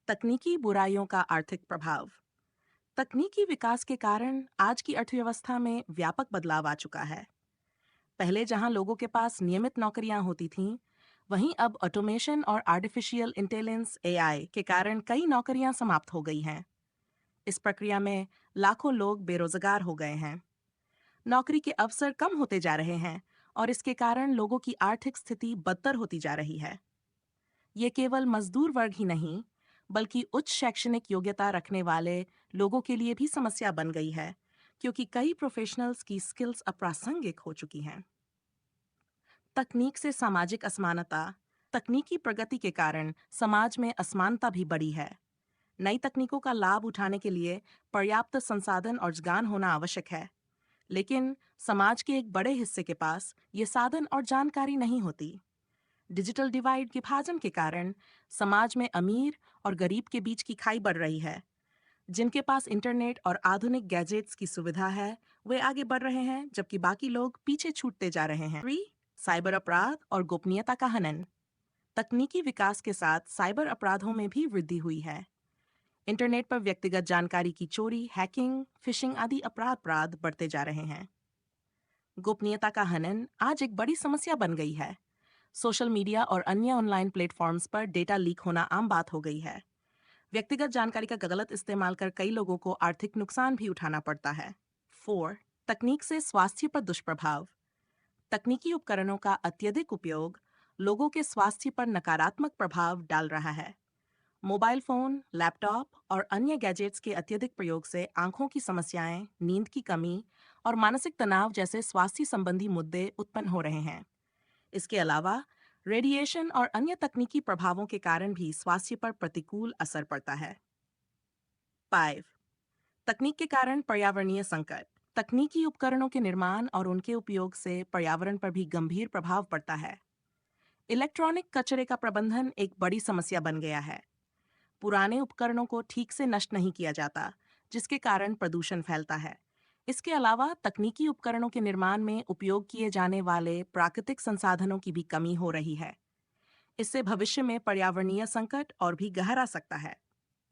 तकनीकी बुराइयों का आर्थिक प्रभाव। तकनीकी विकास के कारण आज की अर्थव्यवस्था में व्यापक बदलाव आ चुका है। पहले जहां लोगों के पास नियमित नौकरियां होती थीं, वहीं अब ऑटोमेशन और आर्टिफिशियल इंटेलिजेंस एआई के कारण कई नौकरियां समाप्त हो गई हैं। इस प्रक्रिया में लाखों लोग बेरोजगार हो गए हैं। नौकरी के अवसर कम होते जा रहे हैं और इसके कारण लोगों की आर्थिक स्थिति बदतर होती जा रही है। ये केवल मजदूर वर्ग ही नहीं, बल्कि उच्च शैक्षणिक योग्यता रखने वाले लोगों के लिए भी समस्या बन गई है, क्योंकि कई प्रोफेशनल्स की स्किल्स अप्रासंगिक हो चुकी हैं। तकनीक से सामाजिक असमानता। तकनीकी प्रगति के कारण समाज में असमानता भी बढ़ी है। नई तकनीकों का लाभ उठाने के लिए पर्याप्त संसाधन और ज्ञान होना आवश्यक है, लेकिन समाज के एक बड़े हिस्से के पास ये साधन और जानकारी नहीं होती। डिजिटल डिवाइड विभाजन के कारण समाज में अमीर और गरीब के बीच की खाई बढ़ रही है। जिनके पास इंटरनेट और आधुनिक गैजेट्स की सुविधा है, वे आगे बढ़ रहे हैं, जबकि बाकी लोग पीछे छूटते जा रहे हैं। 3. साइबर अपराध और गोपनीयता का हनन। तकनीकी विकास के साथ साइबर अपराधों में भी वृद्धि हुई है। इंटरनेट पर व्यक्तिगत जानकारी की चोरी, हैकिंग, फिशिंग आदि अपराध बढ़ते जा रहे हैं। गोपनीयता का हनन आज एक बड़ी समस्या बन गई है। सोशल मीडिया और अन्य ऑनलाइन प्लेटफॉर्म्स पर डेटा लीक होना आम बात हो गई है। व्यक्तिगत जानकारी का गलत इस्तेमाल कर कई लोगों को आर्थिक नुकसान भी उठाना पड़ता है। 4. तकनीक से स्वास्थ्य पर दुष्प्रभाव। तकनीकी उपकरणों का अत्यधिक उपयोग लोगों के स्वास्थ्य पर नकारात्मक प्रभाव डाल रहा है। मोबाइल फोन, लैपटॉप और अन्य गैजेट्स के अत्यधिक प्रयोग से आंखों की समस्याएं, नींद की कमी और मानसिक तनाव जैसे स्वास्थ्य संबंधी मुद्दे उत्पन्न हो रहे हैं। इसके अलावा रेडिएशन और अन्य तकनीकी प्रभावों के कारण भी स्वास्थ्य पर प्रतिकूल असर पड़ता है। 5. तकनीक के कारण पर्यावरणीय संकट। तकनीकी उपकरणों के निर्माण और उनके उपयोग से पर्यावरण पर भी गंभीर प्रभाव पड़ता है। इलेक्ट्रॉनिक कचरे का प्रबंधन एक बड़ी समस्या बन गया है। पुराने उपकरणों को ठीक से नष्ट नहीं किया जाता, जिसके कारण प्रदूषण फैलता है। इसके अलावा तकनीकी उपकरणों के निर्माण में उपयोग किए जाने वाले प्राकृतिक संसाधनों की भी कमी हो रही है। इससे भविष्य में पर्यावरणीय संकट और भी गहरा सकता है।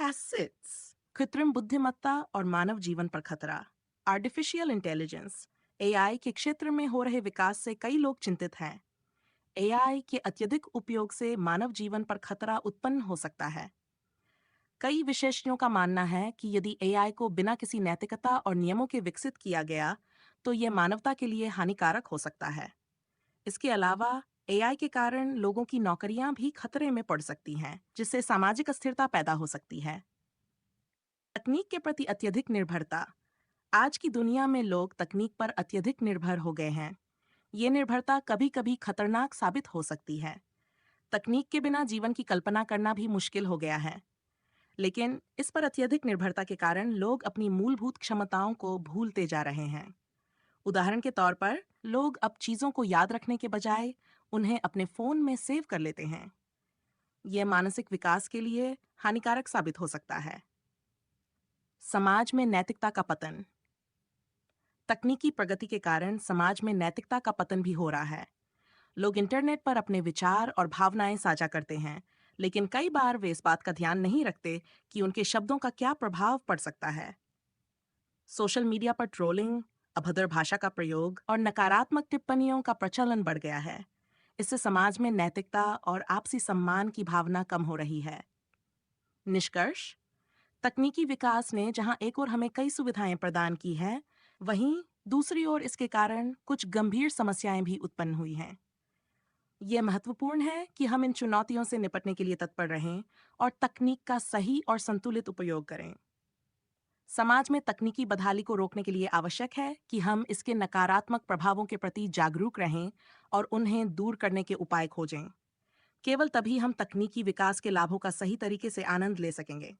एसिड्स, कृत्रिम बुद्धिमत्ता और मानव जीवन पर खतरा। आर्टिफिशियल इंटेलिजेंस एआई के क्षेत्र में हो रहे विकास से कई लोग चिंतित हैं। एआई के अत्यधिक उपयोग से मानव जीवन पर खतरा उत्पन्न हो सकता है। कई विशेषज्ञों का मानना है कि यदि एआई को बिना किसी नैतिकता और नियमों के विकसित किया गया, तो यह मानवता के लिए हानिकारक हो सकता है। इसके अलावा एआई के कारण लोगों की नौकरियां भी खतरे में पड़ सकती हैं, जिससे सामाजिक अस्थिरता पैदा हो सकती है। तकनीक के प्रति अत्यधिक निर्भरता। आज की दुनिया में लोग तकनीक पर अत्यधिक निर्भर हो गए हैं। ये निर्भरता कभी कभी खतरनाक साबित हो सकती है। तकनीक के बिना जीवन की कल्पना करना भी मुश्किल हो गया है। लेकिन इस पर अत्यधिक निर्भरता के कारण लोग अपनी मूलभूत क्षमताओं को भूलते जा रहे हैं। उदाहरण के तौर पर लोग अब चीजों को याद रखने के बजाय उन्हें अपने फोन में सेव कर लेते हैं। यह मानसिक विकास के लिए हानिकारक साबित हो सकता है। समाज में नैतिकता का पतन। तकनीकी प्रगति के कारण समाज में नैतिकता का पतन भी हो रहा है। लोग इंटरनेट पर अपने विचार और भावनाएं साझा करते हैं, लेकिन कई बार वे इस बात का ध्यान नहीं रखते कि उनके शब्दों का क्या प्रभाव पड़ सकता है। सोशल मीडिया पर ट्रोलिंग, अभद्र भाषा का प्रयोग और नकारात्मक टिप्पणियों का प्रचलन बढ़ गया है। इससे समाज में नैतिकता और आपसी सम्मान की भावना कम हो रही है। निष्कर्ष, तकनीकी विकास ने जहां एक ओर हमें कई सुविधाएं प्रदान की हैं, वहीं दूसरी ओर इसके कारण कुछ गंभीर समस्याएं भी उत्पन्न हुई हैं। यह महत्वपूर्ण है कि हम इन चुनौतियों से निपटने के लिए तत्पर रहें और तकनीक का सही और संतुलित उपयोग करें। समाज में तकनीकी बदहाली को रोकने के लिए आवश्यक है कि हम इसके नकारात्मक प्रभावों के प्रति जागरूक रहें और उन्हें दूर करने के उपाय खोजें। केवल तभी हम तकनीकी विकास के लाभों का सही तरीके से आनंद ले सकेंगे।